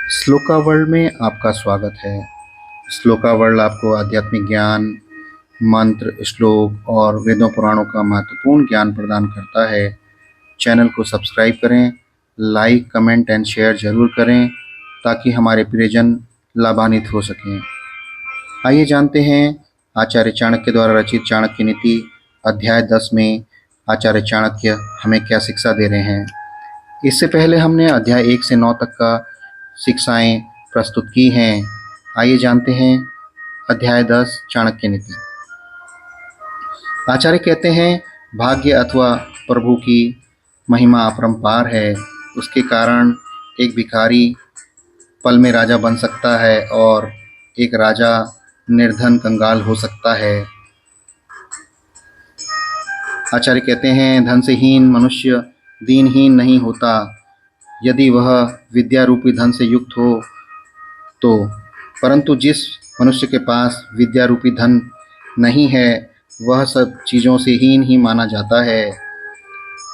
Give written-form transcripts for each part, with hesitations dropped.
Shloka world में आपका स्वागत है। श्लोका वर्ल्ड आपको आध्यात्मिक ज्ञान, मंत्र, श्लोक और वेदों पुराणों का महत्वपूर्ण ज्ञान प्रदान करता है। चैनल को सब्सक्राइब करें, लाइक, कमेंट एंड शेयर जरूर करें ताकि हमारे प्रियजन लाभान्वित हो सकें। आइए जानते हैं आचार्य चाणक्य द्वारा रचित चाणक्य नीति अध्याय 10 में आचार्य चाणक्य हमें क्या शिक्षा दे रहे हैं। इससे पहले हमने अध्याय 1 से 9 तक का शिक्षाएं प्रस्तुत की हैं। आइए जानते हैं अध्याय 10 चाणक्य नीति। आचार्य कहते हैं, भाग्य अथवा प्रभु की महिमा अपरंपार है। उसके कारण एक भिखारी पल में राजा बन सकता है और एक राजा निर्धन कंगाल हो सकता है। आचार्य कहते हैं, धन से हीन मनुष्य दीनहीन नहीं होता। यदि वह विद्या रूपी धन से युक्त हो तो, परंतु जिस मनुष्य के पास विद्या रूपी धन नहीं है वह सब चीज़ों से हीन ही माना जाता है।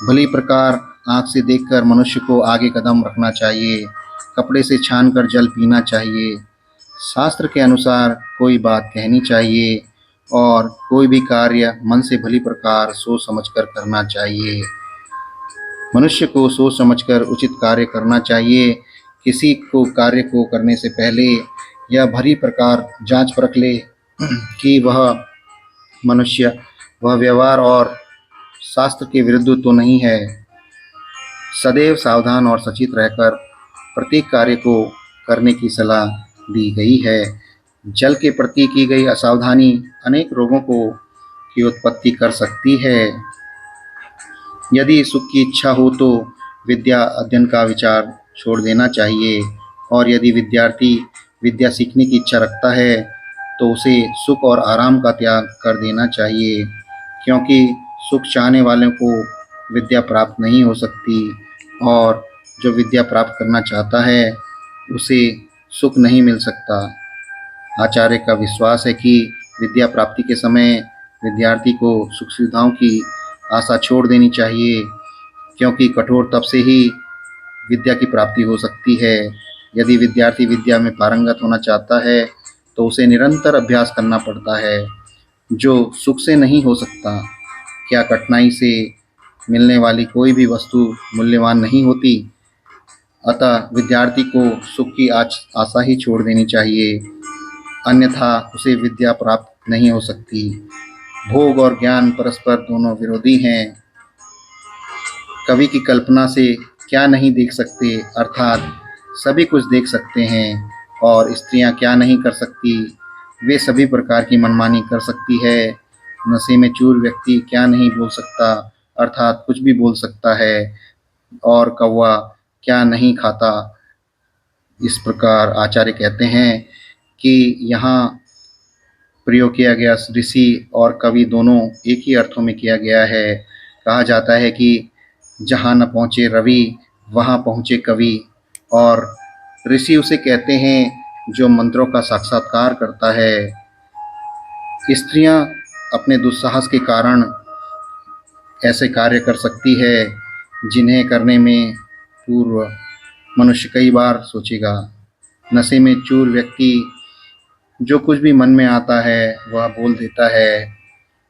भली प्रकार आँख से देखकर मनुष्य को आगे कदम रखना चाहिए, कपड़े से छानकर जल पीना चाहिए, शास्त्र के अनुसार कोई बात कहनी चाहिए और कोई भी कार्य मन से भली प्रकार सोच समझकर करना चाहिए। मनुष्य को सोच समझकर उचित कार्य करना चाहिए। किसी को कार्य को करने से पहले यह भली प्रकार जांच परख ले कि वह व्यवहार और शास्त्र के विरुद्ध तो नहीं है। सदैव सावधान और सचेत रहकर प्रत्येक कार्य को करने की सलाह दी गई है। जल के प्रति की गई असावधानी अनेक रोगों की उत्पत्ति कर सकती है। यदि सुख की इच्छा हो तो विद्या अध्ययन का विचार छोड़ देना चाहिए, और यदि विद्यार्थी विद्या सीखने की इच्छा रखता है तो उसे सुख और आराम का त्याग कर देना चाहिए, क्योंकि सुख चाहने वालों को विद्या प्राप्त नहीं हो सकती और जो विद्या प्राप्त करना चाहता है उसे सुख नहीं मिल सकता। आचार्य का विश्वास है कि विद्या प्राप्ति के समय विद्यार्थी को सुख सुविधाओं की आशा छोड़ देनी चाहिए, क्योंकि कठोर तप से ही विद्या की प्राप्ति हो सकती है। यदि विद्यार्थी विद्या में पारंगत होना चाहता है तो उसे निरंतर अभ्यास करना पड़ता है, जो सुख से नहीं हो सकता। क्या कठिनाई से मिलने वाली कोई भी वस्तु मूल्यवान नहीं होती? अतः विद्यार्थी को सुख की आशा ही छोड़ देनी चाहिए, अन्यथा उसे विद्या प्राप्त नहीं हो सकती। भोग और ज्ञान परस्पर दोनों विरोधी हैं। कवि की कल्पना से क्या नहीं देख सकते, अर्थात सभी कुछ देख सकते हैं, और स्त्रियां क्या नहीं कर सकती, वे सभी प्रकार की मनमानी कर सकती है। नशे में चूर व्यक्ति क्या नहीं बोल सकता, अर्थात कुछ भी बोल सकता है, और कौवा क्या नहीं खाता। इस प्रकार आचार्य कहते हैं कि यहाँ प्रयोग किया गया ऋषि और कवि दोनों एक ही अर्थों में किया गया है। कहा जाता है कि जहाँ न पहुँचे रवि वहाँ पहुँचे कवि, और ऋषि उसे कहते हैं जो मंत्रों का साक्षात्कार करता है। स्त्रियां अपने दुस्साहस के कारण ऐसे कार्य कर सकती है जिन्हें करने में पूर्व मनुष्य कई बार सोचेगा। नशे में चूर व्यक्ति जो कुछ भी मन में आता है वह बोल देता है,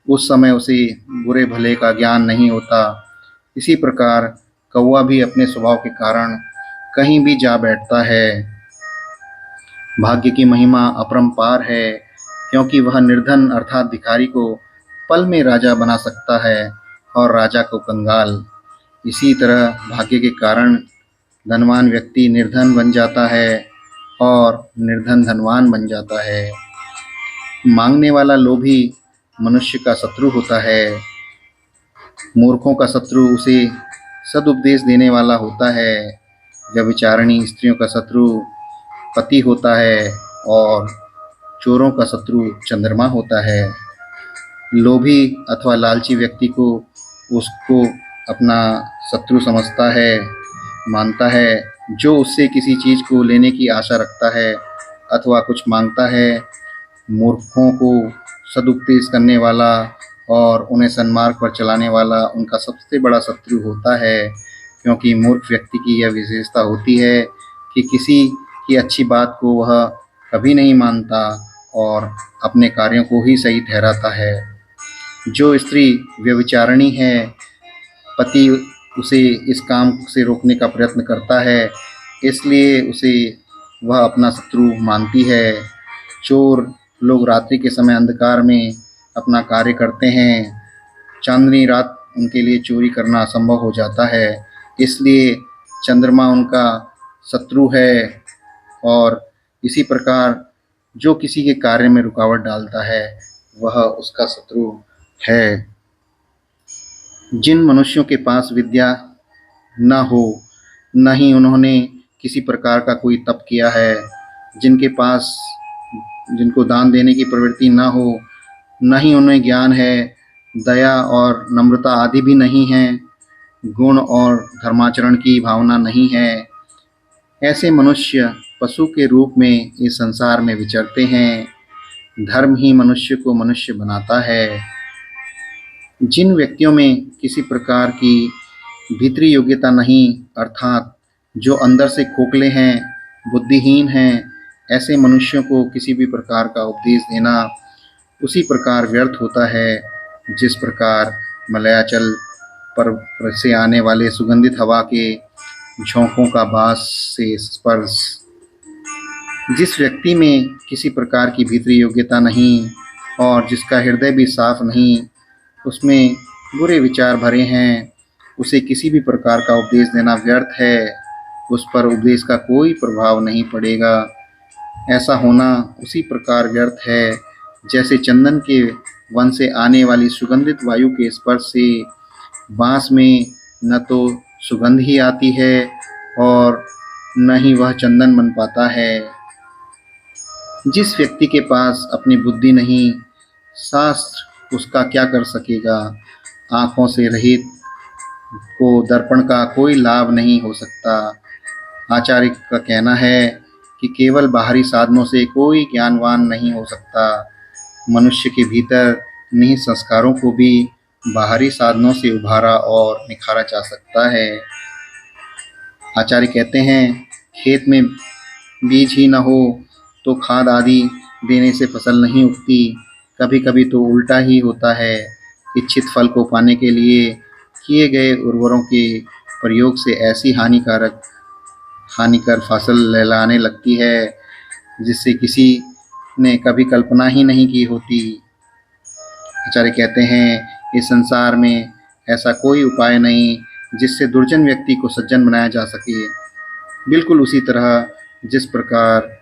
उस समय उसे बुरे भले का ज्ञान नहीं होता। इसी प्रकार कौवा भी अपने स्वभाव के कारण कहीं भी जा बैठता है। भाग्य की महिमा अपरंपार है, क्योंकि वह निर्धन अर्थात भिखारी को पल में राजा बना सकता है और राजा को कंगाल। इसी तरह भाग्य के कारण धनवान व्यक्ति निर्धन बन जाता है और निर्धन धनवान बन जाता है। मांगने वाला लोभी मनुष्य का शत्रु होता है। मूर्खों का शत्रु उसे सदुपदेश देने वाला होता है। व्यभिचारिणी स्त्रियों का शत्रु पति होता है और चोरों का शत्रु चंद्रमा होता है। लोभी अथवा लालची व्यक्ति को उसको अपना शत्रु समझता है, मानता है। जो उससे किसी चीज़ को लेने की आशा रखता है अथवा कुछ मांगता है, मूर्खों को सदुपदेश करने वाला और उन्हें सन्मार्ग पर चलाने वाला उनका सबसे बड़ा शत्रु होता है, क्योंकि मूर्ख व्यक्ति की यह विशेषता होती है कि किसी कि अच्छी बात को वह कभी नहीं मानता और अपने कार्यों को ही सही ठहराता है। जो स्त्री व्यभिचारिणी है, पति उसे इस काम से रोकने का प्रयत्न करता है, इसलिए उसे वह अपना शत्रु मानती है। चोर लोग रात्रि के समय अंधकार में अपना कार्य करते हैं। चांदनी रात उनके लिए चोरी करना असंभव हो जाता है, इसलिए चंद्रमा उनका शत्रु है। और इसी प्रकार जो किसी के कार्य में रुकावट डालता है, वह उसका शत्रु है। जिन मनुष्यों के पास विद्या न हो, न ही उन्होंने किसी प्रकार का कोई तप किया है, जिनको दान देने की प्रवृत्ति न हो, न ही उन्हें ज्ञान है, दया और नम्रता आदि भी नहीं है, गुण और धर्माचरण की भावना नहीं है, ऐसे मनुष्य पशु के रूप में इस संसार में विचरते हैं। धर्म ही मनुष्य को मनुष्य बनाता है। जिन व्यक्तियों में किसी प्रकार की भीतरी योग्यता नहीं, अर्थात जो अंदर से खोखले हैं, बुद्धिहीन हैं, ऐसे मनुष्यों को किसी भी प्रकार का उपदेश देना उसी प्रकार व्यर्थ होता है जिस प्रकार मलयाचल पर से आने वाले सुगंधित हवा के झोंकों का बाँस से स्पर्श। जिस व्यक्ति में किसी प्रकार की भीतरी योग्यता नहीं और जिसका हृदय भी साफ नहीं, उसमें बुरे विचार भरे हैं, उसे किसी भी प्रकार का उपदेश देना व्यर्थ है, उस पर उपदेश का कोई प्रभाव नहीं पड़ेगा। ऐसा होना उसी प्रकार व्यर्थ है जैसे चंदन के वन से आने वाली सुगंधित वायु के स्पर्श से बाँस में न तो सुगंध ही आती है और न ही वह चंदन बन पाता है। जिस व्यक्ति के पास अपनी बुद्धि नहीं, शास्त्र उसका क्या कर सकेगा। आँखों से रहित को दर्पण का कोई लाभ नहीं हो सकता। आचार्य का कहना है कि केवल बाहरी साधनों से कोई ज्ञानवान नहीं हो सकता। मनुष्य के भीतर निहित संस्कारों को भी बाहरी साधनों से उभारा और निखारा जा सकता है। आचार्य कहते हैं, खेत में बीज ही न हो तो खाद आदि देने से फसल नहीं उगती। कभी कभी तो उल्टा ही होता है। इच्छित फल को पाने के लिए किए गए उर्वरों के प्रयोग से ऐसी हानिकर फसल लहलाने लगती है जिससे किसी ने कभी कल्पना ही नहीं की होती। आचार्य कहते हैं, इस संसार में ऐसा कोई उपाय नहीं जिससे दुर्जन व्यक्ति को सज्जन बनाया जा सके। बिल्कुल उसी तरह जिस प्रकार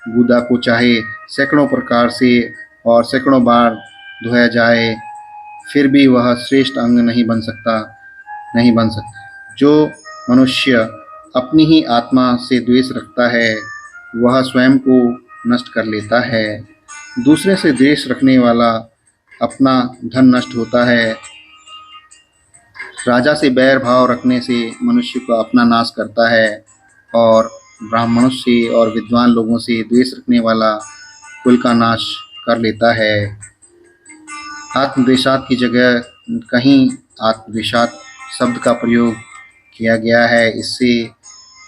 गूदा को चाहे सैकड़ों प्रकार से और सैकड़ों बार धोया जाए, फिर भी वह श्रेष्ठ अंग नहीं बन सकता। जो मनुष्य अपनी ही आत्मा से द्वेष रखता है, वह स्वयं को नष्ट कर लेता है। दूसरे से द्वेष रखने वाला अपना धन नष्ट होता है। राजा से बैर भाव रखने से मनुष्य को अपना नाश करता है और ब्राह्मणों से और विद्वान लोगों से द्वेष रखने वाला कुल का नाश कर लेता है। आत्मद्वेषात की जगह कहीं आत्मद्वेषात शब्द का प्रयोग किया गया है। इससे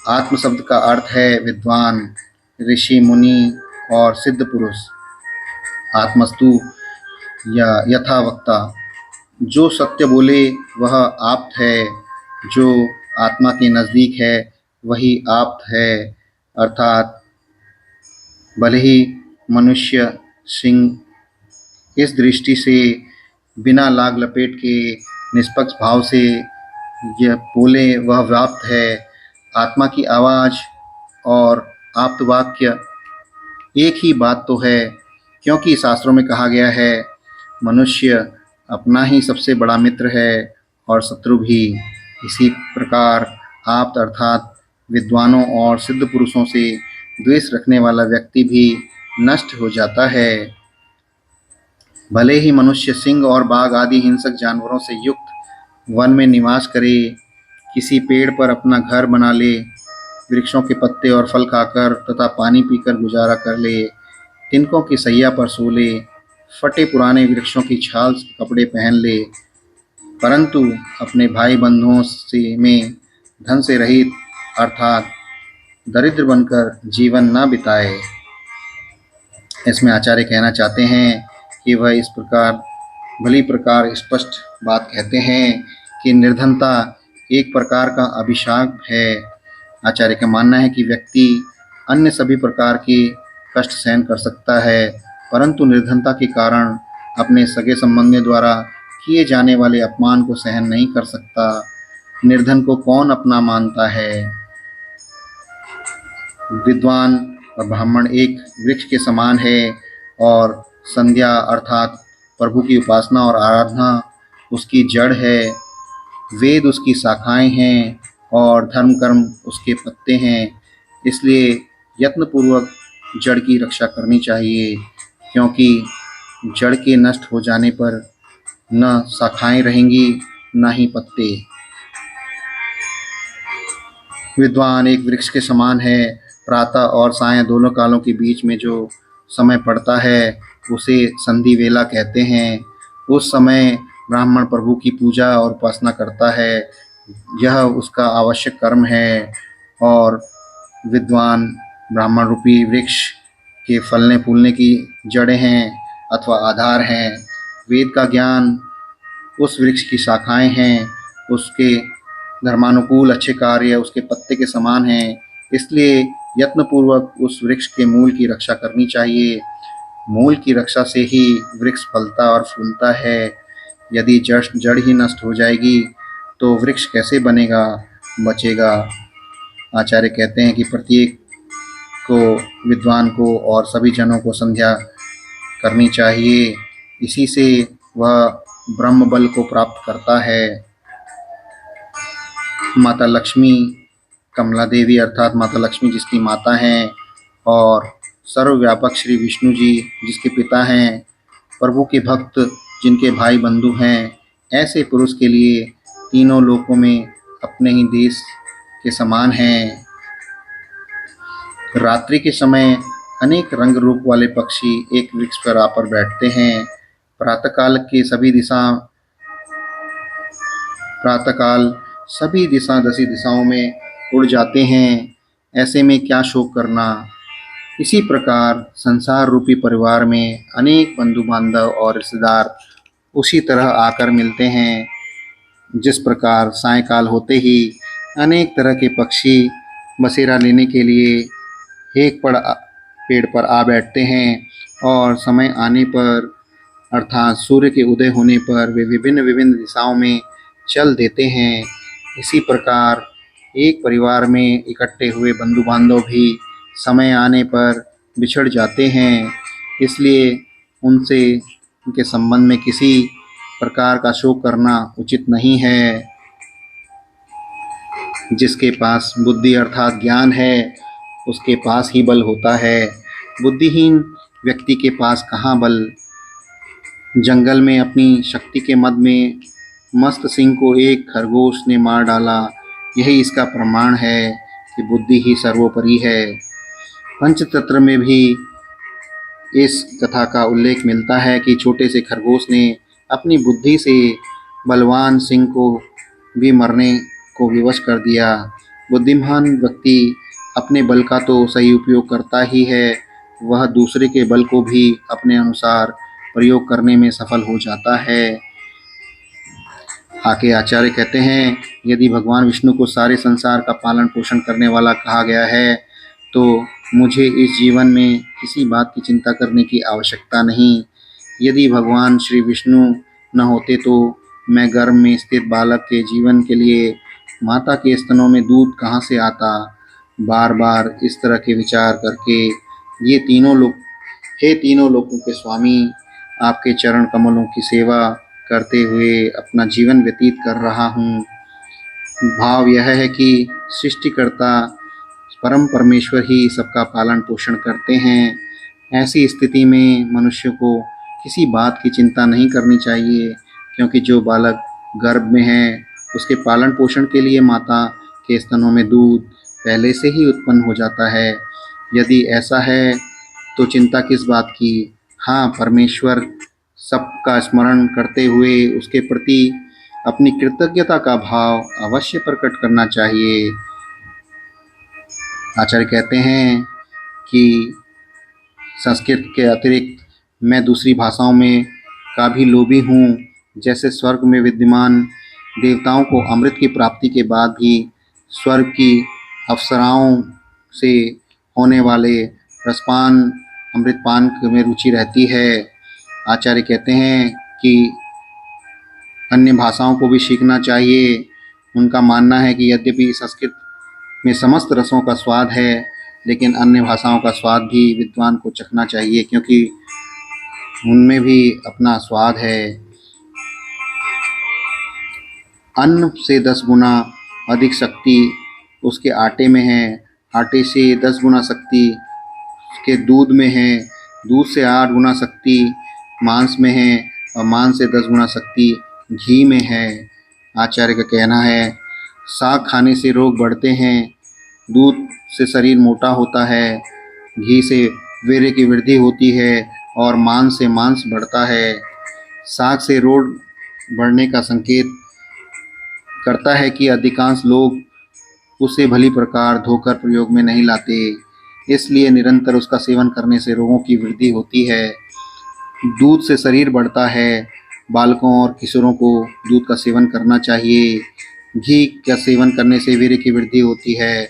आत्म शब्द का अर्थ है विद्वान, ऋषि, मुनि और सिद्ध पुरुष। आत्मस्तु या यथावक्ता, जो सत्य बोले वह आप्त है, जो आत्मा के नज़दीक है वही आप्त है। अर्थात भले ही मनुष्य सिंह इस दृष्टि से बिना लाग लपेट के निष्पक्ष भाव से यह बोले वह व्याप्त है। आत्मा की आवाज़ और आप्त वाक्य एक ही बात तो है, क्योंकि शास्त्रों में कहा गया है, मनुष्य अपना ही सबसे बड़ा मित्र है और शत्रु भी। इसी प्रकार आप्त अर्थात विद्वानों और सिद्ध पुरुषों से द्वेष रखने वाला व्यक्ति भी नष्ट हो जाता है। भले ही मनुष्य सिंह और बाघ आदि हिंसक जानवरों से युक्त वन में निवास करे, किसी पेड़ पर अपना घर बना ले, वृक्षों के पत्ते और फल खाकर तथा पानी पीकर गुजारा कर ले, तिनकों की सैया पर सो ले, फटे पुराने वृक्षों की छाल के कपड़े पहन ले, परंतु अपने भाई बंधुओं से में धन से रहित अर्थात दरिद्र बनकर जीवन न बिताए। इसमें आचार्य कहना चाहते हैं कि वह इस प्रकार भली प्रकार स्पष्ट बात कहते हैं कि निर्धनता एक प्रकार का अभिशाप है। आचार्य का मानना है कि व्यक्ति अन्य सभी प्रकार के कष्ट सहन कर सकता है, परंतु निर्धनता के कारण अपने सगे संबंधियों द्वारा किए जाने वाले अपमान को सहन नहीं कर सकता। निर्धन को कौन अपना मानता है। विद्वान और ब्राह्मण एक वृक्ष के समान है और संध्या अर्थात प्रभु की उपासना और आराधना उसकी जड़ है। वेद उसकी शाखाएं हैं और धर्म कर्म उसके पत्ते हैं। इसलिए यत्नपूर्वक जड़ की रक्षा करनी चाहिए, क्योंकि जड़ के नष्ट हो जाने पर न शाखाएं रहेंगी न ही पत्ते। विद्वान एक वृक्ष के समान है। प्रातः और सायं दोनों कालों के बीच में जो समय पड़ता है उसे संधि वेला कहते हैं। उस समय ब्राह्मण प्रभु की पूजा और उपासना करता है, यह उसका आवश्यक कर्म है। और विद्वान ब्राह्मण रूपी वृक्ष के फलने फूलने की जड़ें हैं अथवा आधार हैं। वेद का ज्ञान उस वृक्ष की शाखाएं हैं। उसके धर्मानुकूल अच्छे कार्य उसके पत्ते के समान हैं। इसलिए यत्नपूर्वक उस वृक्ष के मूल की रक्षा करनी चाहिए। मूल की रक्षा से ही वृक्ष फलता और फूलता है। यदि जड़ ही नष्ट हो जाएगी तो वृक्ष कैसे बनेगा, बचेगा। आचार्य कहते हैं कि प्रत्येक को, विद्वान को और सभी जनों को संध्या करनी चाहिए। इसी से वह ब्रह्म बल को प्राप्त करता है। माता लक्ष्मी, कमला देवी अर्थात माता लक्ष्मी जिसकी माता हैं, और सर्वव्यापक श्री विष्णु जी जिसके पिता हैं, प्रभु के भक्त जिनके भाई बंधु हैं, ऐसे पुरुष के लिए तीनों लोकों में अपने ही देश के समान हैं। रात्रि के समय अनेक रंग रूप वाले पक्षी एक वृक्ष पर आकर बैठते हैं। प्रातःकाल सभी दसी दिशाओं में उड़ जाते हैं। ऐसे में क्या शोक करना। इसी प्रकार संसार रूपी परिवार में अनेक बंधु बांधव और रिश्तेदार उसी तरह आकर मिलते हैं। जिस प्रकार सायंकाल होते ही अनेक तरह के पक्षी बसेरा लेने के लिए एक पेड़ पर आ बैठते हैं और समय आने पर अर्थात सूर्य के उदय होने पर वे विभिन्न विभिन्न दिशाओं में चल देते हैं। इसी प्रकार एक परिवार में इकट्ठे हुए बंधु बांधव भी समय आने पर बिछड़ जाते हैं। इसलिए उनके संबंध में किसी प्रकार का शोक करना उचित नहीं है। जिसके पास बुद्धि अर्थात ज्ञान है उसके पास ही बल होता है। बुद्धिहीन व्यक्ति के पास कहाँ बल। जंगल में अपनी शक्ति के मद में मस्त सिंह को एक खरगोश ने मार डाला। यही इसका प्रमाण है कि बुद्धि ही सर्वोपरि है। पंचतंत्र में भी इस कथा का उल्लेख मिलता है कि छोटे से खरगोश ने अपनी बुद्धि से बलवान सिंह को भी मरने को विवश कर दिया। बुद्धिमान व्यक्ति अपने बल का तो सही उपयोग करता ही है, वह दूसरे के बल को भी अपने अनुसार प्रयोग करने में सफल हो जाता है। आगे आचार्य कहते हैं, यदि भगवान विष्णु को सारे संसार का पालन पोषण करने वाला कहा गया है तो मुझे इस जीवन में किसी बात की चिंता करने की आवश्यकता नहीं। यदि भगवान श्री विष्णु न होते तो मैं गर्भ में स्थित बालक के जीवन के लिए माता के स्तनों में दूध कहाँ से आता। बार बार इस तरह के विचार करके हे तीनों लोकों के स्वामी, आपके चरण कमलों की सेवा करते हुए अपना जीवन व्यतीत कर रहा हूँ। भाव यह है कि सृष्टिकर्ता परम परमेश्वर ही सबका पालन पोषण करते हैं। ऐसी स्थिति में मनुष्य को किसी बात की चिंता नहीं करनी चाहिए, क्योंकि जो बालक गर्भ में है उसके पालन पोषण के लिए माता के स्तनों में दूध पहले से ही उत्पन्न हो जाता है। यदि ऐसा है तो चिंता किस बात की। हाँ, परमेश्वर सबका स्मरण करते हुए उसके प्रति अपनी कृतज्ञता का भाव अवश्य प्रकट करना चाहिए। आचार्य कहते हैं कि संस्कृत के अतिरिक्त मैं दूसरी भाषाओं में का भी लोभी हूँ। जैसे स्वर्ग में विद्यमान देवताओं को अमृत की प्राप्ति के बाद भी स्वर्ग की अप्सराओं से होने वाले रसपान अमृतपान में रुचि रहती है। आचार्य कहते हैं कि अन्य भाषाओं को भी सीखना चाहिए। उनका मानना है कि यद्यपि संस्कृत में समस्त रसों का स्वाद है, लेकिन अन्य भाषाओं का स्वाद भी विद्वान को चखना चाहिए, क्योंकि उनमें भी अपना स्वाद है। अन्न से 10 गुना अधिक शक्ति उसके आटे में है, आटे से 10 गुना शक्ति उसके दूध में है, दूध से 8 गुना शक्ति मांस में है और मांस से 10 गुना शक्ति घी में है। आचार्य का कहना है, साग खाने से रोग बढ़ते हैं, दूध से शरीर मोटा होता है, घी से वीर्य की वृद्धि होती है और मांस से मांस बढ़ता है। साग से रोग बढ़ने का संकेत करता है कि अधिकांश लोग उसे भली प्रकार धोकर प्रयोग में नहीं लाते, इसलिए निरंतर उसका सेवन करने से रोगों की वृद्धि होती है। दूध से शरीर बढ़ता है, बालकों और किशोरों को दूध का सेवन करना चाहिए। घी का सेवन करने से वीर्य की वृद्धि होती है।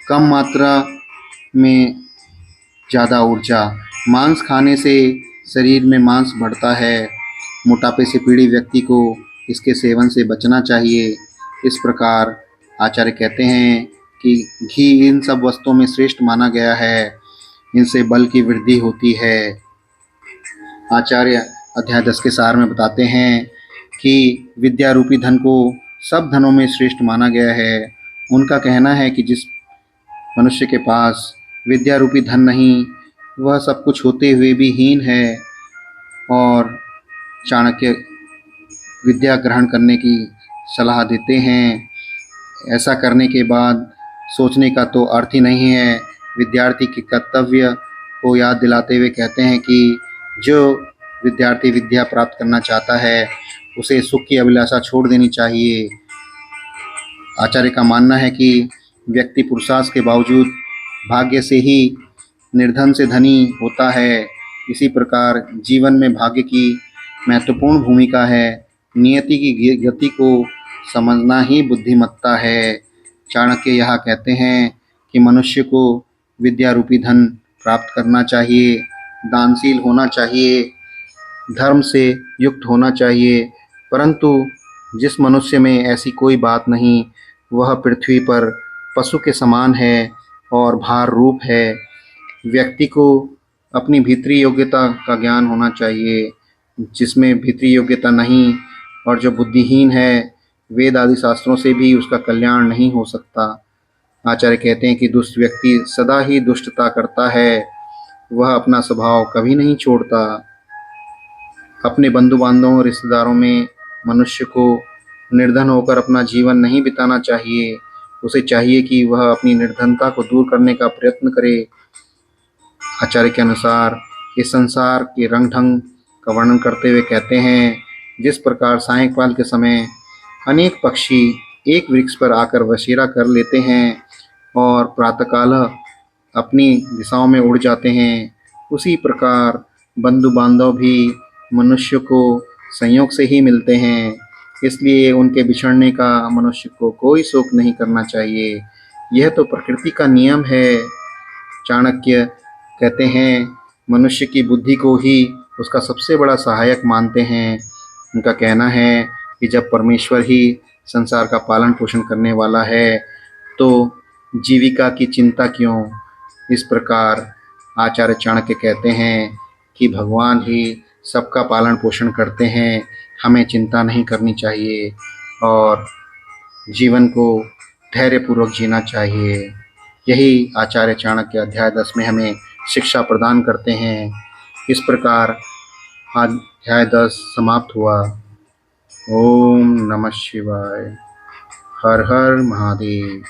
कम मात्रा में ज़्यादा ऊर्जा। मांस खाने से शरीर में मांस बढ़ता है। मोटापे से पीड़ित व्यक्ति को इसके सेवन से बचना चाहिए। इस प्रकार आचार्य कहते हैं कि घी इन सब वस्तुओं में श्रेष्ठ माना गया है, इनसे बल की वृद्धि होती है। आचार्य अध्याय 10 के सार में बताते हैं कि विद्या रूपी धन को सब धनों में श्रेष्ठ माना गया है। उनका कहना है कि जिस मनुष्य के पास विद्या रूपी धन नहीं, वह सब कुछ होते हुए भी हीन है। और चाणक्य विद्या ग्रहण करने की सलाह देते हैं। ऐसा करने के बाद सोचने का तो अर्थ ही नहीं है। विद्यार्थी के कर्तव्य को याद दिलाते हुए कहते हैं कि जो विद्यार्थी विद्या प्राप्त करना चाहता है, उसे सुख की अभिलाषा छोड़ देनी चाहिए। आचार्य का मानना है कि व्यक्ति पुरुषार्थ के बावजूद भाग्य से ही निर्धन से धनी होता है। इसी प्रकार जीवन में भाग्य की महत्वपूर्ण भूमिका है। नियति की गति को समझना ही बुद्धिमत्ता है। चाणक्य यह कहते हैं कि मनुष्य को विद्या रूपी धन प्राप्त करना चाहिए, दानशील होना चाहिए, धर्म से युक्त होना चाहिए, परंतु जिस मनुष्य में ऐसी कोई बात नहीं, वह पृथ्वी पर पशु के समान है और भार रूप है। व्यक्ति को अपनी भीतरी योग्यता का ज्ञान होना चाहिए। जिसमें भीतरी योग्यता नहीं और जो बुद्धिहीन है, वेद आदि शास्त्रों से भी उसका कल्याण नहीं हो सकता। आचार्य कहते हैं कि दुष्ट व्यक्ति सदा ही दुष्टता करता है, वह अपना स्वभाव कभी नहीं छोड़ता। अपने बंधु बांधवों और रिश्तेदारों में मनुष्य को निर्धन होकर अपना जीवन नहीं बिताना चाहिए। उसे चाहिए कि वह अपनी निर्धनता को दूर करने का प्रयत्न करे। आचार्य के अनुसार इस संसार के रंग ढंग का वर्णन करते हुए कहते हैं, जिस प्रकार सायंकाल के समय अनेक पक्षी एक वृक्ष पर आकर बसेरा कर लेते हैं और प्रातःकाल अपनी दिशाओं में उड़ जाते हैं, उसी प्रकार बंधु बांधव भी मनुष्य को संयोग से ही मिलते हैं। इसलिए उनके बिछड़ने का मनुष्य को कोई शोक नहीं करना चाहिए। यह तो प्रकृति का नियम है। चाणक्य कहते हैं, मनुष्य की बुद्धि को ही उसका सबसे बड़ा सहायक मानते हैं। उनका कहना है कि जब परमेश्वर ही संसार का पालन पोषण करने वाला है, तो जीविका की चिंता क्यों। इस प्रकार आचार्य चाणक्य कहते हैं कि भगवान ही सबका पालन पोषण करते हैं, हमें चिंता नहीं करनी चाहिए और जीवन को धैर्यपूर्वक जीना चाहिए। यही आचार्य चाणक्य अध्याय 10 में हमें शिक्षा प्रदान करते हैं। इस प्रकार अध्याय 10 समाप्त हुआ। ओम नमः शिवाय। हर हर महादेव।